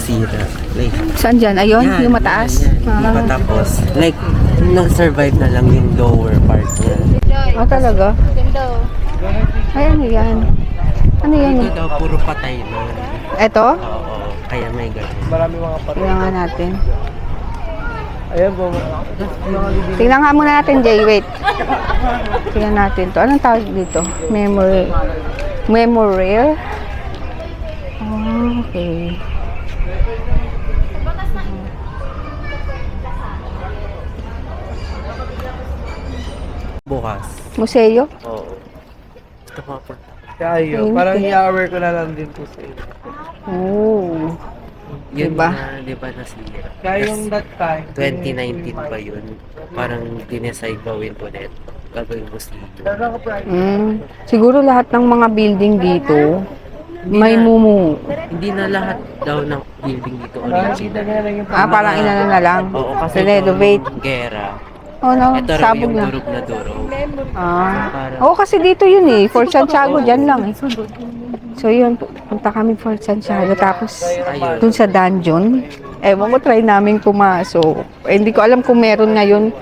nasira. Like, Saan dyan? Ayun, yung mataas? Hindi pa tapos. Like, nag-survive na lang yung lower part niya. Ah, talaga? Ganda oh. Ay, ano yan? Ano yan? Dito daw, puro patay na. Eto? Oo, kaya may ganun. Marami mga patay. Tingnan nga natin. Ayan po. Tingnan nga muna natin, Jay. Wait. Tingnan natin to. Anong tawag dito? Memorial? Oh, okay. Bukas. Museo? Oo. Gusto ko mapunta. Kaya yun, parang i-aware ko na lang din po sa inyo. Oh. Yun Diba? na, di ba nasira? Kaya yung that time, 2019 pa yun. Parang dinesay gawin ulit. Gagawin mo dito. Siguro lahat ng mga building dito may na- mumu. Hindi na lahat daw ng building dito original. Ah, parang inano na lang. Oo, kasi Renovate. itong gera. Oh no, Ito raw sabog yung na. durog na durog. Ah. Parang, Oo, kasi dito yun eh. Fort Santiago, dyan lang eh. So yun, punta kami Fort Santiago. Tapos ayun. dun sa dungeon. Ewan ko, try namin pumasok. Eh, hindi ko alam kung meron ngayon.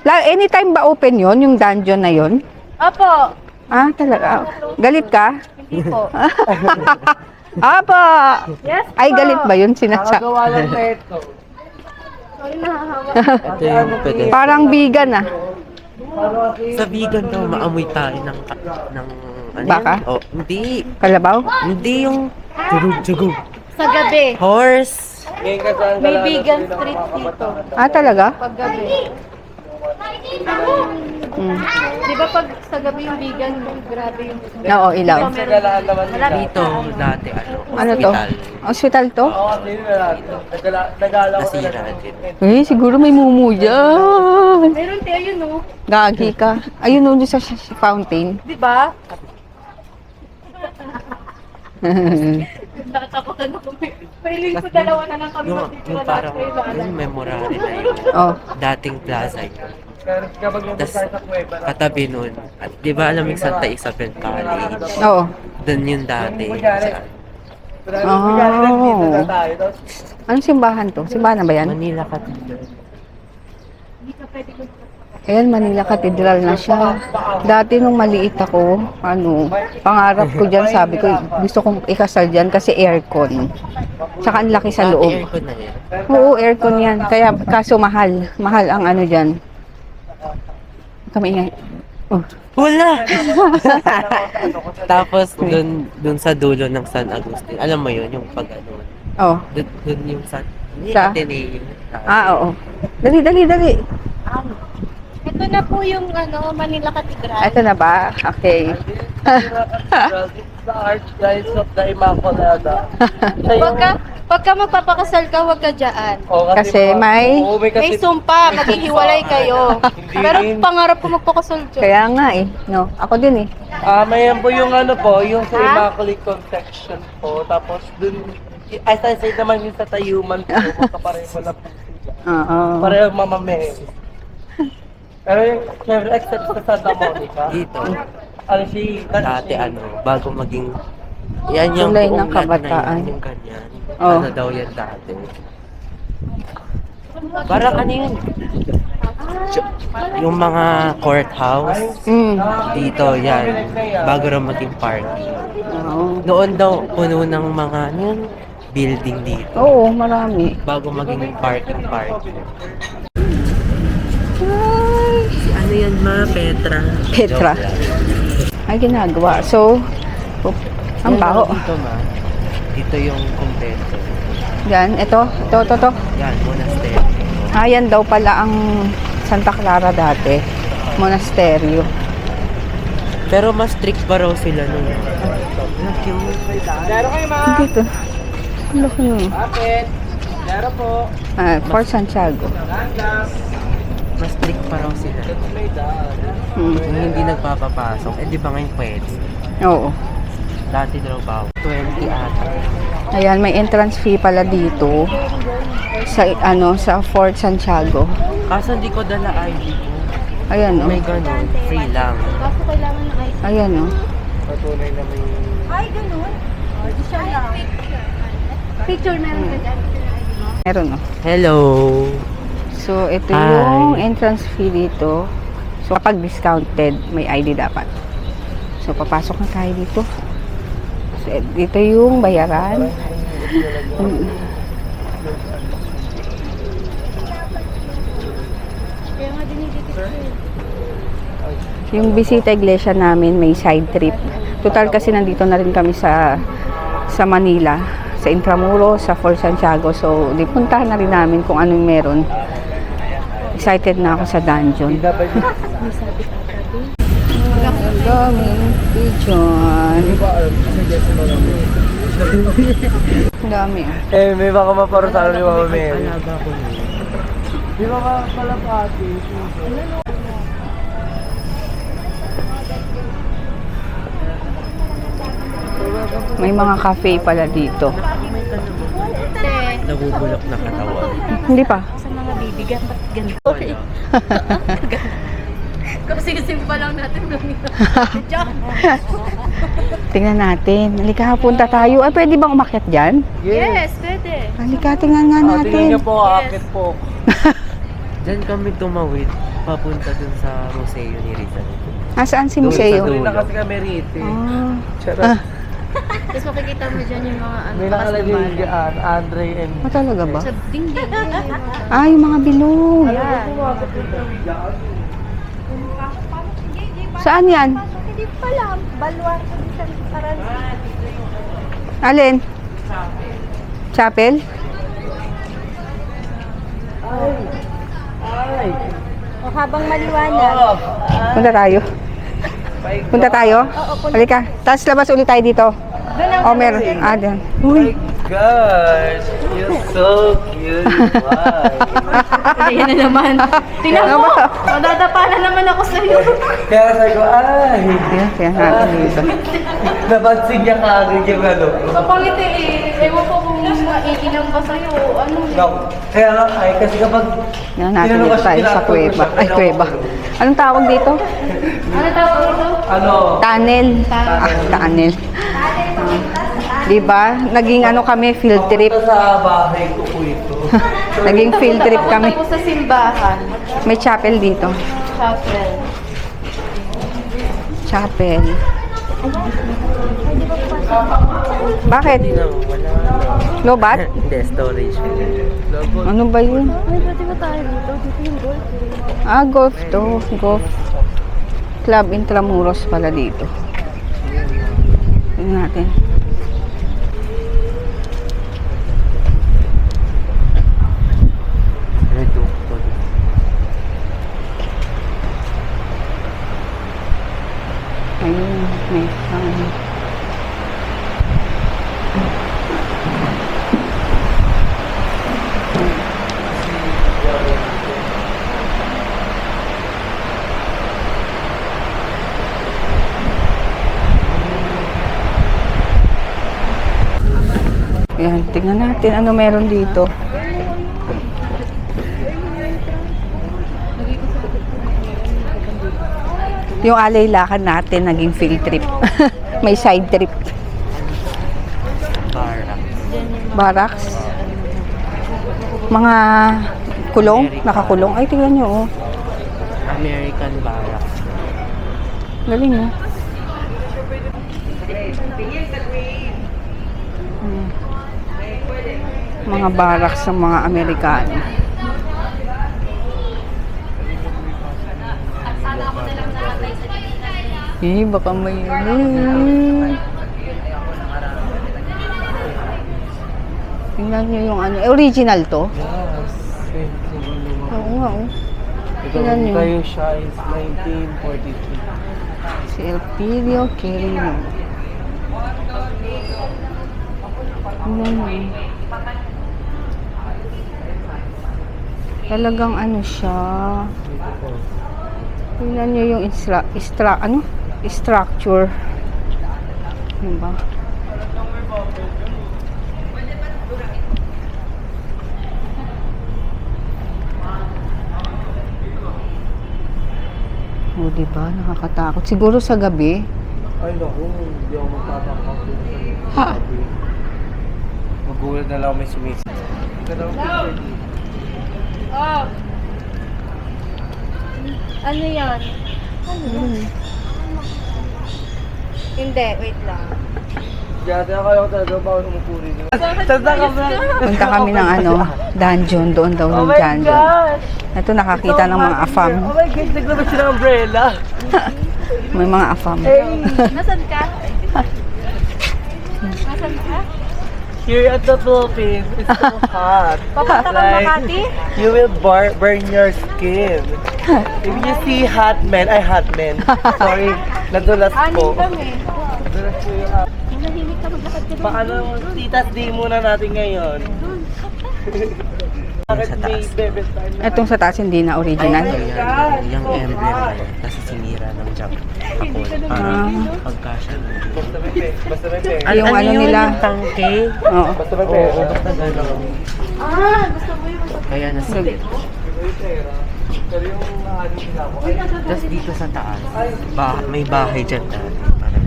Anytime ba open yon yung dungeon na yon? Opo. Ah, talaga. Galit ka? Hindi po. Apa! Yes po. Ay, galit ba yun? Sinasa. nakagawa lang na ito. Sorry na, hawak. Ito yung pwede. Parang vegan ah. Sa vegan daw, maamoy tayo ng ano Baka? yun? Oh, hindi. Kalabaw? Hindi yung tugog-tugog. Sa gabi. Horse! Ngayon kasi ang May gala- vegan street dito. Ah, talaga? Pag gabi. Mm. Di ba pag sa gabi yung vegan, grabe yung... Oo, ilaw. Sa galaan naman nila. Dito, dati, Ano to? hospital. Hospital to? Oo, kasi yun na lang. Nagala ko Nasira na din. Eh, siguro may mumu dyan. Meron tayo yun, no? Gagi ka. Ayun nun sa fountain. Di ba? Natapakan ako. Pailing ko dalawa na lang kami Yung magtitira parang, lahat. yung memorable na yun. Oh. Dating plaza yun. Kapag yung Tapos, sa kuweba, katabi nun, at di ba alam yung Santa Isabel College? Oo. Doon yung dati. dito na tayo. Tapos, Anong simbahan to? Simbahan na ba yan? Manila Cathedral. Ayan, Manila Cathedral na siya. Dati nung maliit ako, pangarap ko dyan, sabi ko, gusto kong ikasal dyan kasi aircon. Tsaka ang laki sa Dati loob. aircon na yan. Oo, aircon yan. Kaya, kaso mahal. Mahal ang ano dyan. Kami ingay. Oh. Wala! Tapos, dun sa dulo ng San Agustin, alam mo yun, yung pag ano, Oh. dun yung San... Sa? Ateneo. Ah, oo. Dali, dali, dali. Ito na po yung ano, Manila Cathedral. Ito na ba? Okay. the Archdiocese of the Immaculada. Pagka magpapakasal ka, huwag ka dyan. Kasi may- Oo, May sumpa, maghihiwalay kayo. Pero pangarap ko magpakasal dyan. Kaya nga eh. No, ako din eh. Mayan po yung ano po, yung sa Ha? Immaculate Conception po. Tapos dun, ay sa naman yung sa Tayuman po, magkapareho na po sila. Oo. Pareho mamame. Pero yung, syempre, except sa Santa Monica, Dito. ano si, Dati ano, bago maging... Yan yung Kulay ng buong kabataan. Na yun, yung ganyan. Oh. Ano daw yan dati. Parang ano yun? Yung mga courthouse, Mm. dito yan. Bago raw maging party. Oo. Noon daw puno ng mga ano yun, building dito. Oo, marami. Bago maging party. Ay, Ano yan ma? Petra. Petra. Joke lang. Ay, ginagawa. So, ang Yan, baho. Dito ma. Dito yung kumpento. Yan, ito. Yan, monastery. Ah, yan daw pala ang Santa Clara dati. Monasteryo. Pero mas strict pa raw sila nun. Laro kayo ma! Dito. Ang laki nun. Bakit? Laro po. Ah, Fort Santiago. Ganda. Mas strict pa raw sila. May daan. Mm. Kung hindi nagpapapasok, eh di ba ngayon pwede? Oo. Dati daw ba? 20 ata. Ayan, may entrance fee pala dito sa Fort Santiago. Kaso hindi ko dala ID ko. Ayan, May oh. ganun, free lang. Kaso kailangan ng ID. Ayan, oh. Patunay na may... Ay, ganun. Di siya lang. Picture meron ka dyan. Meron oh. Hello! So, ito Hi. yung entrance fee dito. So, kapag discounted, may ID dapat. So, papasok na tayo dito. So, dito yung bayaran. Kaya nga dinidikit ko eh. Yung bisita iglesia namin, may side trip. Total kasi nandito na rin kami sa Manila, sa Intramuros, sa Fort Santiago. So, di puntahan na rin namin kung anong meron. Excited na ako sa dungeon. Ang daming pigeon. Ang dami ah. Eh, may baka maparusahan ni Mama Mary. Alaga ko na. Di ba ka pala pati? May mga cafe pala dito. Nabubulok na katawan. Hindi pa. Sa mga bibigan, ba't ganito? Wala. Kasi simpa lang natin Diyan. Tingnan natin. Halika, punta tayo. Ay, pwede bang umakyat dyan? Yes, pwede. Halika, tingnan nga Tingnan natin. niyo po, akit po. Diyan kami tumawid papunta dun sa museo ni Rizal. Nasaan si Doon sa museo? dulo. Tuloy na kasi kami rito. Ah. Charot. Tapos makikita mo dyan yung mga ano, May takas ng nakalagay bala. dyan, Andre and... Ah, talaga ba? Sa dingding. Ah, yung mga bilog. Saan yan? Hindi pa lang. Balwar sa San Paransi. Alin? Chapel? Ay! O habang maliwanag. Oh! Punta tayo. Punta tayo? Halika. Tapos labas ulit tayo dito. O, meron. Ah, doon. Uy. Gosh! You're so cute! Wow! Ayan na naman. Tingnan mo. Madadapa na naman ako sa iyo. Kaya sabi ko, ay! Kaya natin dito. Napansin niya kaagad yung ano. Kapangiti eh. Ewan ko kung maiinam ba sa'yo. Ano No. Kaya nga, ay, kasi kapag... Yan natin dito tayo sa kuweba. Ay, kuweba. Anong tawag dito? Ano tawag ito? Ano? Tunnel. Ah, tunnel. Diba? Naging ano kami, field trip. Papunta sa bahay ko po ito. Naging field trip kami. Ako sa simbahan. May chapel dito. Chapel. Chapel. Bakit? Hindi na, wala. Lobat? Hindi, storage. Ano ba yun? Ay, pwede ba tayo dito? Dito yung golf. Ah, golf to. Golf. Club Intramuros pala dito. Tingnan natin. Reducto. Ayun, may fan. Ayan, tingnan natin ano meron dito. Yung alay lakad natin naging field trip. May side trip. Barra. Barracks. Mga kulong, nakakulong. Ay, tingnan nyo, oh. American barrack. Galing, oh. Hmm. Mga barracks ng mga Amerikano. Eh, baka may... Tingnan nyo yung ano. Original to? Yes. Oo nga, oh. Ito, Tingnan nyo. kayo siya is 1943. Si Elpidio Quirino. Tingnan nyo. Talagang ano siya. Tingnan nyo yung structure. Diba? O, diba? Nakakatakot. Siguro sa gabi. Ay, naku, hindi ako magtatakot. Ha? Magulat na lang may sumisi. Oh. Ano yan? Hindi, wait lang. Dati ako yung talaga bawal umupo rin. Tanda ka ba? Punta kami ng dungeon. Doon daw Oh ng my dungeon. gosh! Ito nakakita ng mga afam. Oh my gosh, naglabas siya ng umbrella. May mga afam. Nasaan ka? Nasaan ka? Here at the Philippines, it's so hot. Papunta kang Makati? You will burn your skin. If you see hot men, sorry, nadulas Anin po. kami. Nadulas po yung Manahimik ka maglakad ka doon. Paano, titas day muna natin ngayon. Bakit may bebes tayo? Itong sa taas hindi na original. So yan, yung emblem na yun. Kasi sinira ng jump ako. Parang pagkasya. Basta may pera. Yung ano nila. Yung tangke? Oo. Basta may pera. Basta gano'n. Gusto mo yung Kaya nasilip. May pera. Pero yung ano nila ako, ay, Tapos dito sa taas, may bahay dyan dati. Parang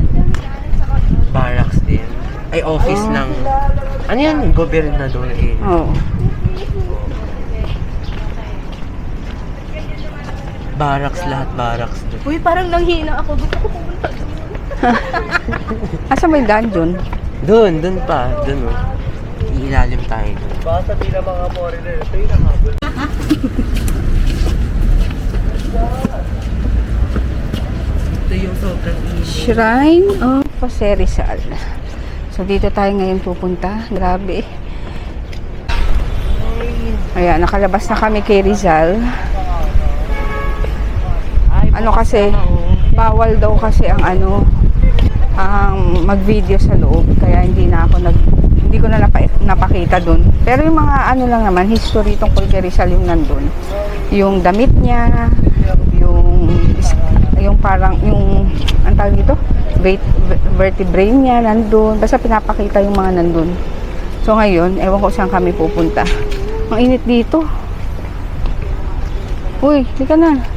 barracks din. Ay, office ng... Ano yan? Gobernador eh. Oo. Barracks, lahat barracks doon. Uy, parang nanghina ako. Gusto ko pumunta doon. Asa may dungeon? Doon pa. Doon oh. Ilalim tayo doon. baka sabihin ng mga foreigner, ito yung nakabol. Ito yung sobrang easy. Shrine of Jose Rizal. So dito tayo ngayon pupunta. Grabe. Ayan, nakalabas na kami kay Rizal. Ano kasi, bawal daw kasi ang ang mag-video sa loob. Kaya hindi ko na napakita dun. Pero yung mga lang naman, history tungkol kay Rizal yung nandun. Yung damit niya, yung parang, ang tawag dito? Vertebrae niya nandun. Basta pinapakita yung mga nandun. So ngayon, ewan ko saan kami pupunta. Ang init dito. Uy, di ka na.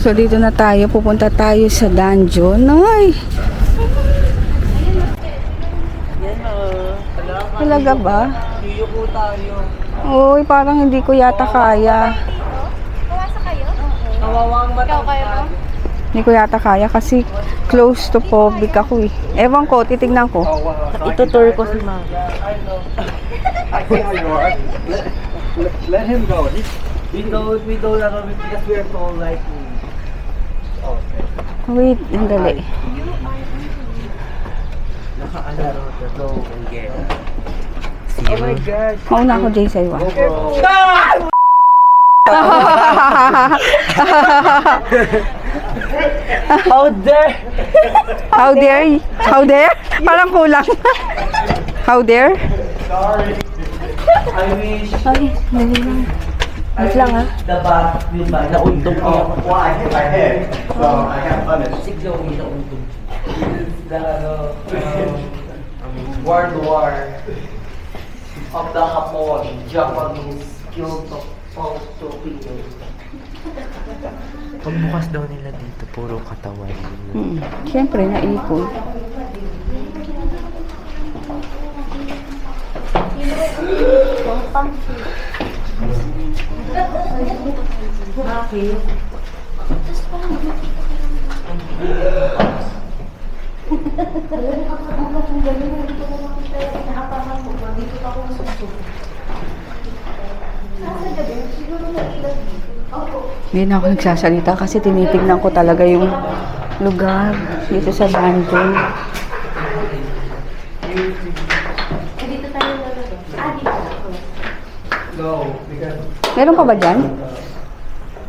So dito na tayo, pupunta tayo sa dungeon. Ay, Yan na. talaga ba? Yuyuko tayo. Uy, parang hindi ko yata kaya. Pumasa kayo? Nawawang mata. Ikaw kayo mo? Hindi ko yata kaya kasi close to phobic ako eh. Ewan ko, titignan ko. Itutur ko si Mama. I think you are. Let him go. We don't because we are so like. Wait, andali. Nakaano ito to ang gera. Oh my gosh. Mauna ako, Jay, sa'yo ah. How dare! How dare? How dare? Parang kulang. How dare? Sorry. I wish Ay, dali lang. Wait lang ah. the bat will buy. Naundog ko. Well, I hit my head, so I got punished. Siglaw yung naundog. The World War of the Hapon, Japanese killed the Filipino. Pagbukas daw nila dito, puro katawan. Siyempre, naipon. Hindi na ako nagsasalita kasi tinitignan ko talaga yung lugar dito sa dungeon. No, because Meron pa ba dyan?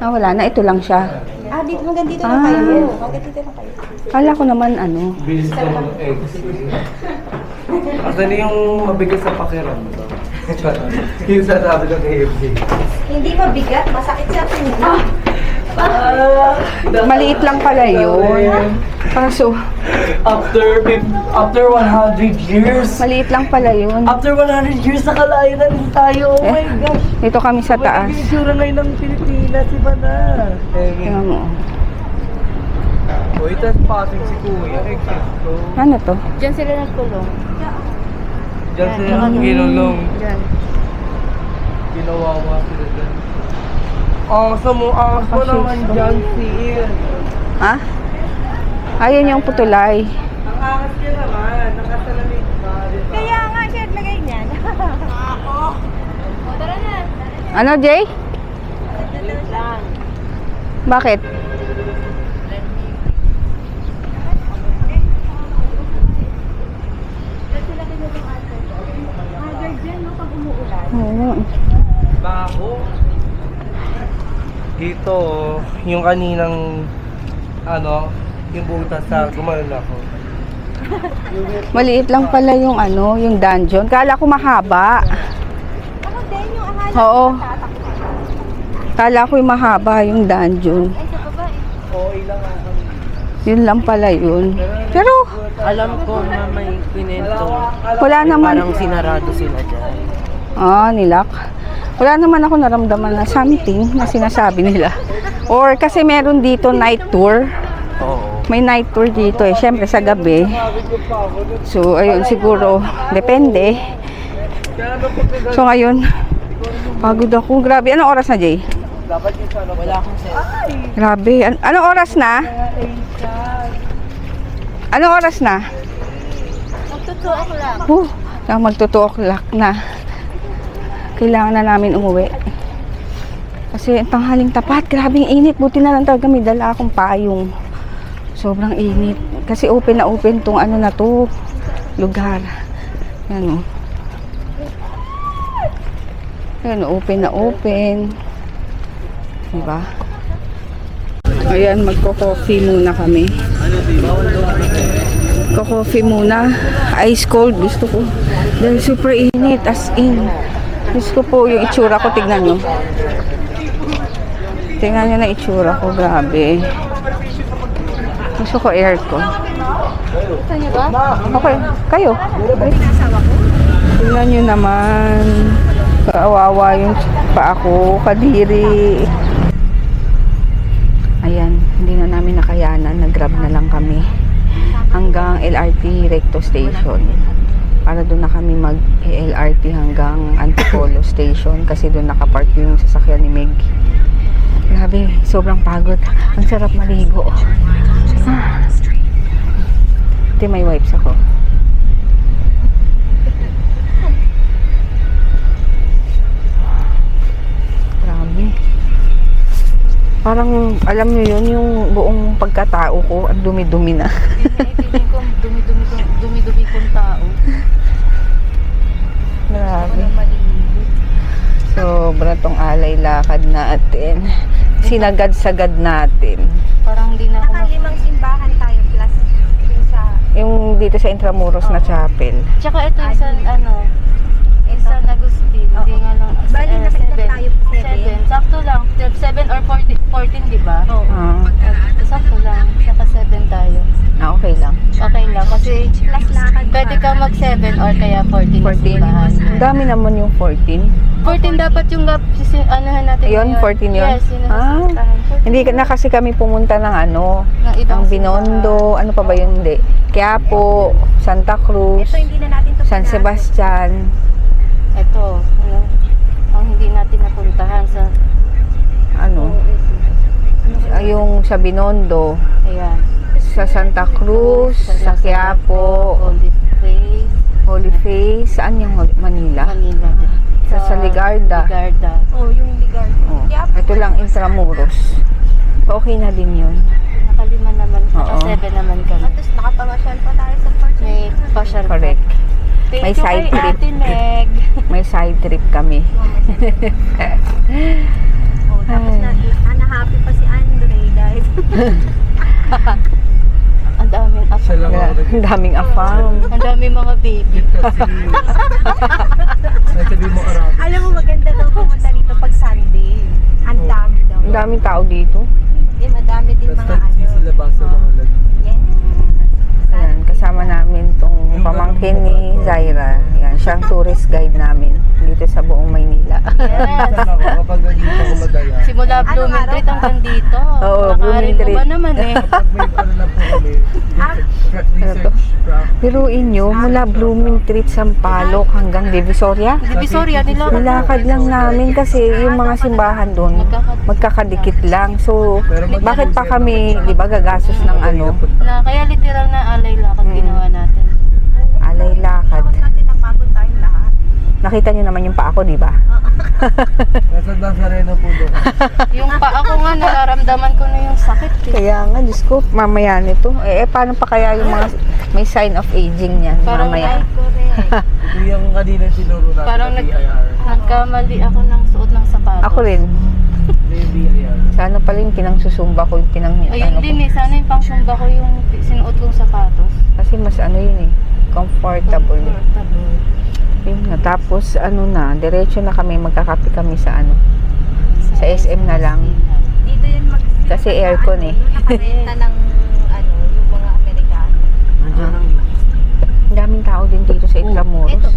Ah, wala na. Ito lang siya. Dito, hanggang dito na kayo. Hanggang dito na kayo. Kala ko naman bilis ng eggs. Asan yung mabigat sa pakiramdam? Yung sasabi ng AFC. Hindi mabigat, masakit sa tubo. Maliit lang pala yun. Kaso, After 100 years. maliit lang pala yun. After 100 years, nakalayo na rin tayo. Oh my gosh. Dito kami sa taas. Magiging itsura ngayon ng Pilipinas, iba na. Tingnan mo. Uy, trespassing si Kuya. Exit ko. Ano to? Diyan sila nagkulong. Diyan sila kinulong. Diyan. Ginawawa sila dyan. Aso mo naman dyan, Sil. Ha? Ayun yung putulay. Ang angas niya naman. Nakasalamig ka. Kaya nga siya lagay niyan. Ako. O, tara na. Ano, Jay? Lang. Bakit? Oo. Baho. Dito, yung kaninang, yung butas sa gumanon ako. Maliit lang pala yung yung dungeon. Kala ko mahaba. Ako din yung akala Oo. Kala ko yung mahaba yung dungeon. ay sa baba eh. Oo, ilang ako. Yun lang pala yun. Pero, Alam ko na may kwento. wala naman. Parang sinarado sila dyan. Nilak. Wala naman ako naramdaman na something na sinasabi nila. Or kasi meron dito night tour. Oo. May night tour dito eh. Siyempre sa gabi. So, ayun siguro. Depende. So, ngayon. Pagod ako. Grabe. Anong oras na, Jay? Wala akong set. Grabe. Anong oras na? Anong oras na? Magtotoo ako lang. Magto-2 o'clock na. Kailangan na namin umuwi. Kasi ang tanghaling tapat. Grabing init. Buti na lang talaga may dala akong payong. Sobrang init. Kasi open na open tong na to. Lugar. Yan o. Yan o. Open na open. Diba? Ayan. Magko-coffee muna kami. Ko-coffee muna. Ice cold. Gusto ko. Dahil super init. As in. Gusto ko po yung itsura ko. Tignan nyo. Tingnan nyo na itsura ko. Grabe. Gusto ko aircon. Gusto niyo ba? Okay. Kayo. Tingnan nyo naman. Kaawawa yung pa ako. Kadiri. Ayan. Hindi na namin nakayanan. Nag-grab na lang kami. Hanggang LRT Recto Station. Para doon na kami mag-LRT hanggang Antipolo Station. Kasi doon nakapark yung sasakyan ni Meg. Grabe, sobrang pagod. Ang sarap maligo. Ito may wipes ako. Grabe. Parang, alam nyo yun, yung buong pagkatao ko, ang dumi-dumi na. Feeling ko dumi-dumi kong tao. Grabe. Sobra tong alay lakad natin. Sinagad-sagad natin. Parang hindi na ako Nakalimang simbahan tayo plus yung sa Yung dito sa Intramuros na chapel. Tsaka ito yung San Agustin. Hindi nga lang. Bali, nakita seven. tayo po 7. Sakto lang. 7 or 14, di ba? Oo. Sakto lang. Tsaka 7 tayo. Okay lang. Okay lang. Kasi Plus lakad pa. pwede kang mag 7 or kaya 14 na 14. simbahan. Ang dami naman yung 14. 14 dapat yung anuhan natin. Yun, 14 yun? Yes, yun ang Ah. sistahan. 14. Hindi na kasi kami pumunta ng Ng ibang ng Binondo, ano pa ba yun? Hindi. Quiapo, Santa Cruz, Ito hindi na natin to San pinasok. Sebastian. Ito, ang hindi natin napuntahan sa Yung sa Binondo, ayan. sa Santa Cruz, sa Quiapo, Holy Face, saan yung Manila? Manila. Sa Ligarda. Ligarda. Oh, yung ligar. Oh, ito lang Intramuros. Okay na din yun. Nakalima naman. Oo. Naka 7 naman kami. Tapos nakapamasyal pa tayo sa Fort May pasyal pa. Correct. Thank May you side kay trip. Ate Meg. May side trip kami. Oh, tapos happy pa si Andre dahil Ang daming Siya lang ako Ang daming afam. Ang daming mga baby. Ay, sabi mo Arabi. alam mo maganda daw pumunta dito pag Sunday. Ang dami daw. Ang daming tao dito. Hindi, madami din Tapos mga sila ba sa mga lag? Yes. Ayan, kasama namin tong pamangkin ni Zaira. Ayan, siya ang tourist guide namin. Hindi dito sa buong Maynila. Yes. Saan ako kapag nandito ako madala. Simula Blooming Street hanggang dito. Oo, Blooming Nakakarin mo Street. ba naman eh? Kapag may ano na po kami, research from Biruin nyo, mula Blooming Street, Sampaloc hanggang Divisoria. Divisoria nila. Nilakad lang namin kasi yung mga simbahan doon magkakadikit lang. So, bakit pa kami, di ba, gagastos ng ano, Kaya literal na alay lakad ginawa natin. alay lakad. Natin napagod tayong lahat. Nakita nyo naman yung pa ako, di ba? nasa Nazareno po doon. Yung pa ako nga, nararamdaman ko na yung sakit eh. Kaya nga, Diyos ko, mamaya nito. Paano pa kaya yung mga may sign of aging yan Parang mamaya? Correct. Ito yung kanina tinuro natin Parang na BIR. nagkamali ako ng suot ng sapatos. Ako rin. May BIR. Sana pala yung pinangsusumba ko, yung Ayun ko. din eh, sana yung pangsumba ko yung sinuot kong sapatos. Kasi mas ano yun eh, comfortable. Comfortable. Yun nga. Tapos ano na, diretso na kami, magkakape kami sa ano, sa SM na lang. Dito yun Kasi aircon eh. Nakarenta ng yung mga Amerikano. Nandiyan lang Ang daming tao din dito sa Intramuros. Ito.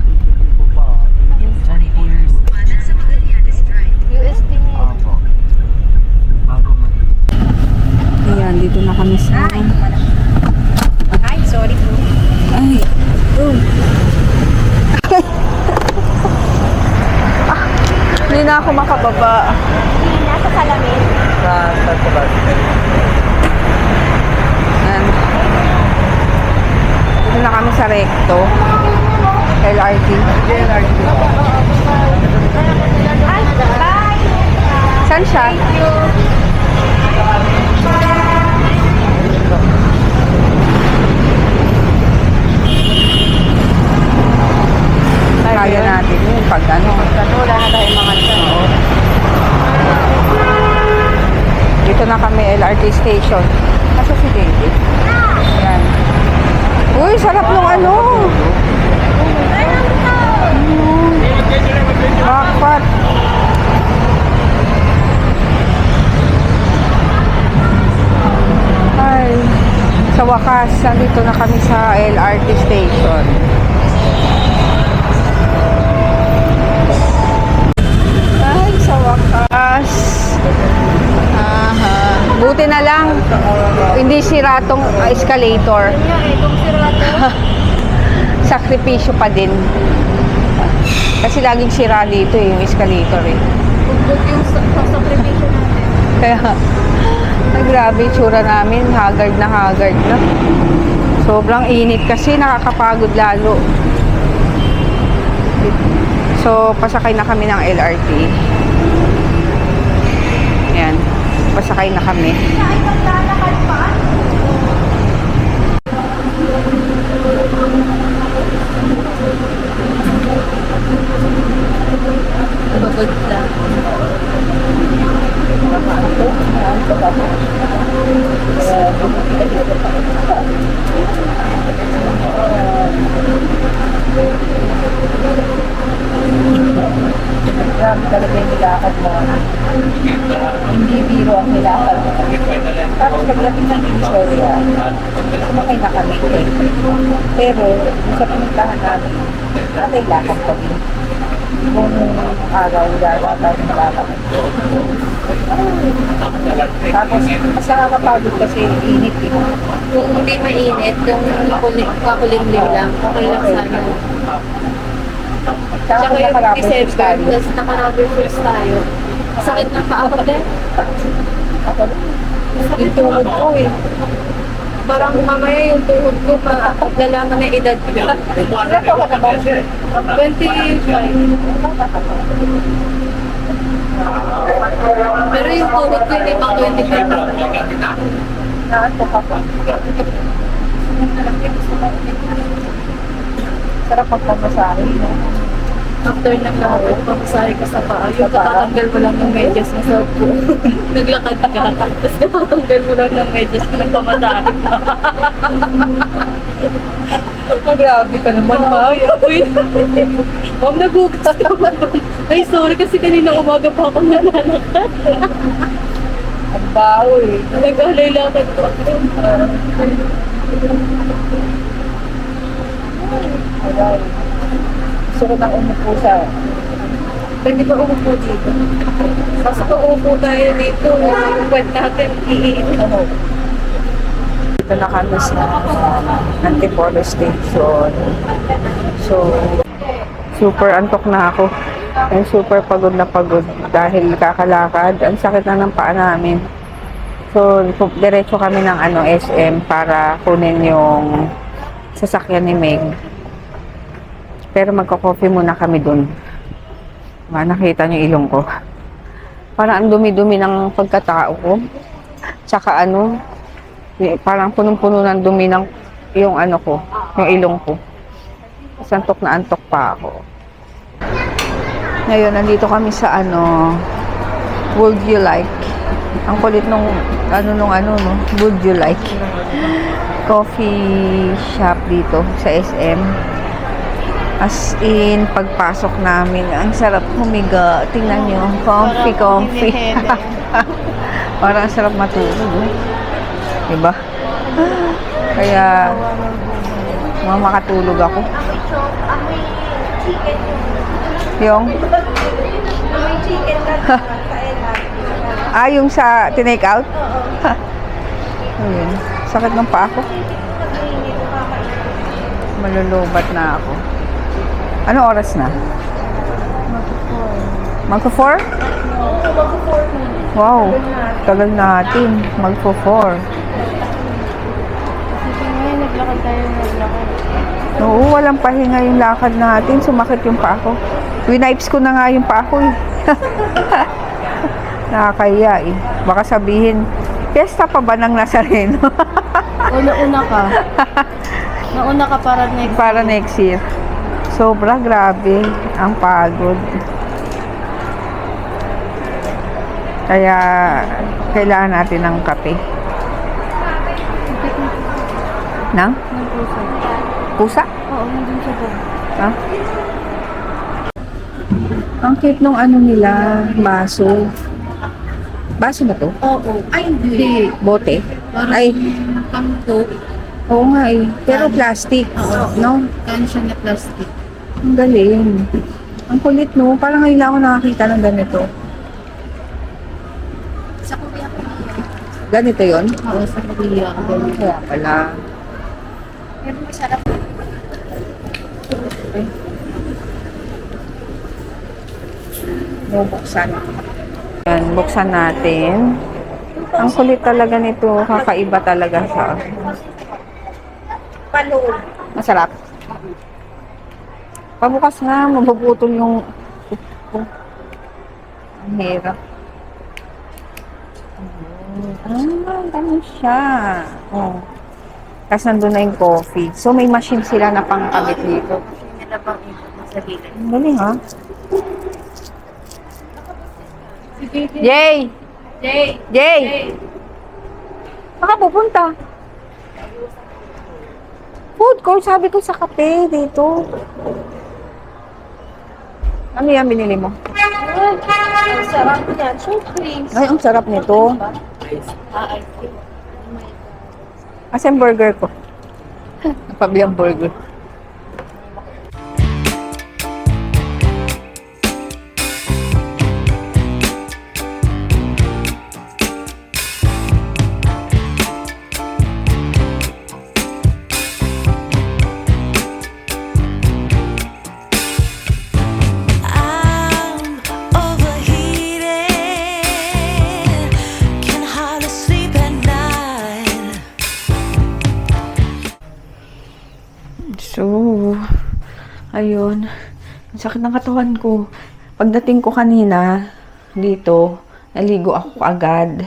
UST niya. Opo. Bago man. Ayan, dito na kami sa... Ay, sorry po. Ay, hindi na ako makababa. Nasa salamin. Sa Sebastian. Ayan. Dito na kami sa Recto. LRT. Ay, bye! Saan siya? Kaya natin yun pag ano. Wala na tayong mga dyan. Dito na kami LRT station. Nasa si David? Yan. Uy, sarap nung ano. Bakpat. Ay, sa wakas, nandito na kami sa LRT station. Ay, sa wakas. Aha. Buti na lang, hindi sira tong escalator. Kanya eh, kung sirato. Sakripisyo pa din. Kasi laging sira dito yung escalator eh. Bugbog yung sakripisyo natin. Kaya, ay, grabe yung tsura namin. Haggard na. Sobrang init kasi nakakapagod lalo. So, pasakay na kami ng LRT. Ayan. Pasakay na kami. Pagod na. Grabe talaga yung nilakad mo. Hindi biro ang nilakad mo. Tapos pagdating ng Victoria, sumakay na kami. Pero, sa pinuntahan namin, may lakad kami. Kung araw, dalawa tayo nilakad. Tapos, mas nakakapagod kasi init eh. Kung hindi mainit, kung kakulimlim lang, okay lang sana. Tsaka Tsaka yung nakarapos yung December, study. plus naka-rubber first tayo. Sakit ng paa ko din. Yung tuhod ko eh. Parang mamaya yung tuhod ko, lalaman na edad ko. Ilan to ka na ba? 25. Pero yung tuhod ko, hindi pang 25. Naantok ako. Sarap magpamasahe. After ng lahat, pamasahe ka sa paa. Yung katatanggal mo lang ng medyas mo sa po. Naglakad ka. Tapos katatanggal mo lang ng medyas mo, nagpamasahe ka. Grabe ka naman, Ay, uy. Ma'am, nagugas ka ba? Ay, sorry kasi kanina umaga pa ako nananakad. Ang baho eh. Nag-alay lakad ko. Ayan. Gusto ko nang umupo sa Pwede ba umupo dito? Kasi kung umupo tayo dito, yung wet natin, iinom. Dito na kami sa Antipolo Station. So, super antok na ako. And super pagod na pagod dahil kakalakad. Ang sakit na ng paa namin. So, diretso kami ng SM para kunin yung sasakyan ni Meg. Pero magka-coffee muna kami dun. Nakita niyo ilong ko. Parang ang dumi-dumi ng pagkatao ko. Tsaka parang punong-puno ng dumi ng yung ko, yung ilong ko. Santok na antok pa ako. Ngayon, nandito kami sa Would You Like? Ang kulit nung no? Would You Like? Coffee shop dito sa SM. As in, pagpasok namin, ang sarap humiga. Tingnan nyo, comfy. Parang ang sarap matulog. Diba? Kaya, makatulog ako. Yung? Yung sa tinake out? Ayun. Sakit ng paa ko. Malulubat na ako. Ano oras na? Magpo-4? Wow. Tagal natin. Magpo-4. Ngayon, naglakad tayo. Oo, walang pahinga yung lakad natin. Sumakit yung paa ko. Winipes ko na nga yung paa ko eh. Nakakaya eh. Baka sabihin, piyesta pa ba ng Nazareno? Nauna ka. Nauna ka Para next year. Sobra, grabe. Ang pagod. Kaya, kailangan natin ng kape. Nang? Pusa? Oo, nandun siya po. Ha? Ang cute nung nila, baso. Baso ba to? Oo. Ay, hindi. Bote? Ay, Kanto. oo nga eh. Pero plastic. No? Kan siya na plastic. Ang galing. Ang kulit no. Parang ngayon lang ako nakakita ng ganito. Sa Korea ko. Ganito yon? Oo, sa Korea. Kaya pala. Pero masarap. Buksan. Yan, buksan natin. Ang kulit talaga nito. Kakaiba talaga siya. Paloob. Masarap. Pabukas nga, mabubutol yung ang hirap. Ganun siya. Oh. Tapos nandun na yung coffee. So, may machine sila na pangkabit dito. Nila bang ikot na sa gilid? Ang galing, ha? Jay! Jay! Saan ka pupunta? Food court, sabi ko sa kape dito. Ano yan binili mo? Ang sarap yan. Soft drinks. Ay, ang sarap nito. Ice cream. Kasi ang burger ko. Napabi ang burger. I'm overheated, can hardly sleep at night. So, ayun. Ang sakit ng katawan ko. Pagdating ko kanina, dito, naligo ako agad.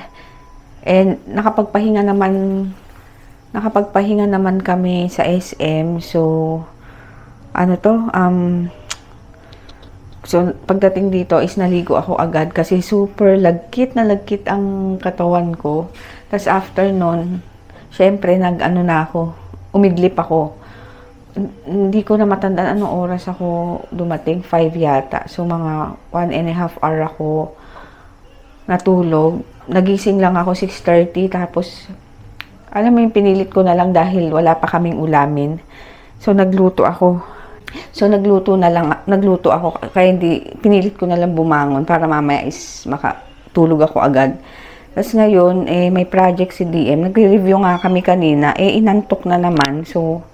And nakapagpahinga naman kami sa SM. So, so pagdating dito is naligo ako agad kasi super lagkit na lagkit ang katawan ko. Tapos after nun, syempre umidlip ako. Hindi ko na matandaan anong oras ako dumating, 5 yata. So mga 1.5 hour ako natulog. Nagising lang ako 6:30 tapos alam mo yung pinilit ko na lang dahil wala pa kaming ulamin. So nagluto ako. So, nagluto ako, kaya pinilit ko na lang bumangon para mamaya is makatulog ako agad. Tapos ngayon, may project si DM. Nagre-review nga kami kanina, inantok na naman. So,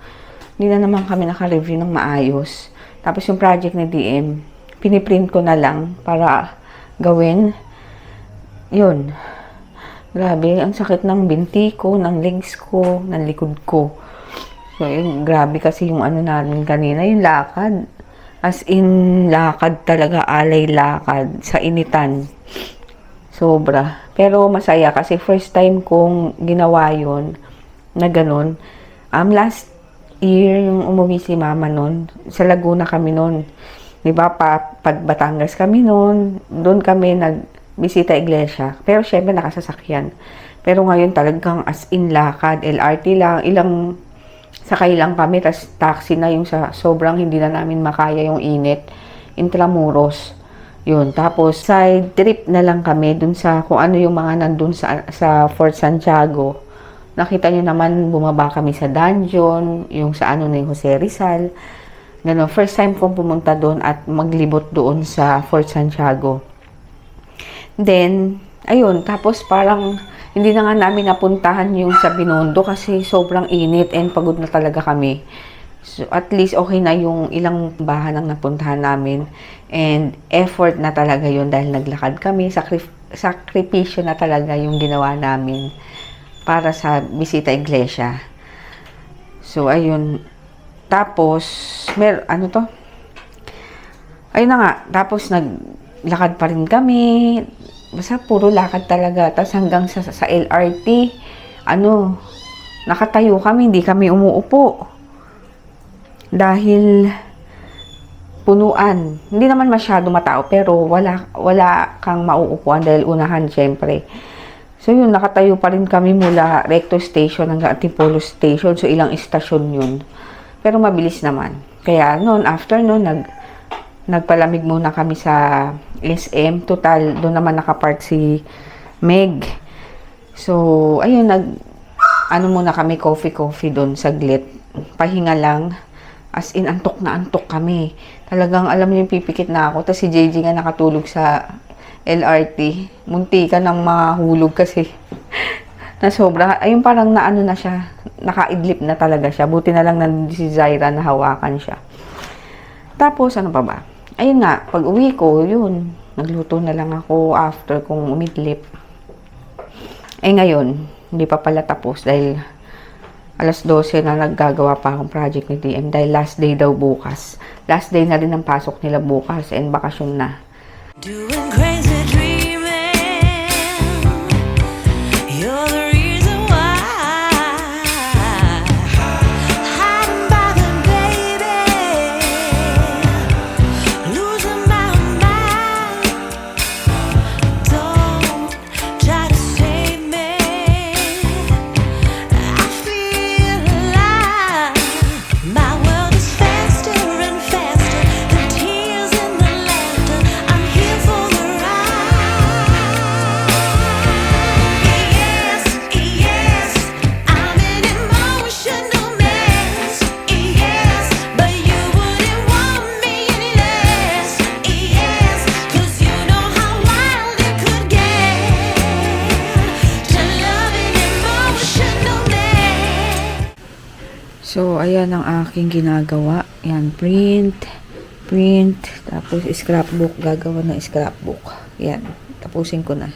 hindi na naman kami naka-review ng maayos. Tapos yung project ni DM, piniprint ko na lang para gawin. Yun. Grabe, ang sakit ng binti ko, ng legs ko, ng likod ko. So, yun, grabe kasi yung ano namin kanina, yung lakad. As in, lakad talaga, alay lakad, sa initan. Sobra. Pero masaya kasi first time kong ginawa yun, na ganun. Last year, yung umuwi si mama nun, sa Laguna kami nun. Diba, pag Batangas kami nun, doon kami bisita iglesia. Pero syempre nakasasakyan. Pero ngayon talagang as in lakad, LRT lang, ilang sakay lang kami, tas taxi na yung sobrang hindi na namin makaya yung init. Intramuros. Yun. Tapos side trip na lang kami dun sa kung ano yung mga nandun sa Fort Santiago. Nakita nyo naman, bumaba kami sa dungeon, yung sa ano na yung Jose Rizal. Ganun. First time kong pumunta doon at maglibot doon sa Fort Santiago. Then, ayun, tapos parang hindi na nga namin napuntahan yung sa Binondo kasi sobrang init and pagod na talaga kami. So, at least okay na yung ilang bahan ang napuntahan namin and effort na talaga yun dahil naglakad kami, sakripisyo na talaga yung ginawa namin para sa bisita iglesia. So, ayun. Tapos, ayun na nga, tapos naglakad pa rin kami. Basta puro lakad talaga. Tapos hanggang sa LRT, nakatayo kami, hindi kami umuupo. Dahil punuan. Hindi naman masyado matao, pero wala kang mauupuan dahil unahan, syempre. So yun, nakatayo pa rin kami mula Recto Station hanggang Antipolo Station. So ilang istasyon yun. Pero mabilis naman. Kaya after nagpalamig muna kami sa SM. Total, doon naman nakapark si Meg. So, ayun, muna kami, coffee doon, saglit. Pahinga lang. As in, antok na antok kami. Talagang, alam niyo, pipikit na ako. Tapos si JJ nga nakatulog sa LRT. Munti ka ng mahulog kasi na sobra. Ayun, parang na siya. Nakaidlip na talaga siya. Buti na lang si Zaira na hawakan siya. Tapos, ano pa ba? Ayun nga, pag uwi ko, yun, nagluto na lang ako after kong umidlip. Ngayon, hindi pa pala tapos dahil alas 12 na naggagawa pa akong project ni DM dahil last day daw bukas. Last day na rin ang pasok nila bukas and bakasyon na. Doing crazy dreaming. You're the reason why. Hiding by the baby. Losing my mind. Don't try to save me. I feel alive. My world is faster and faster. The tears and the laughter. I'm here for the ride. Yes, yes, I'm an emotional mess. Yes, but you wouldn't want me any less. Yes, 'cause you know how wild it could get to love an emotional mess. So, ayan ang aking ginagawa. Yan, print, tapos scrapbook, gagawa ng scrapbook. Yan, tapusin ko na.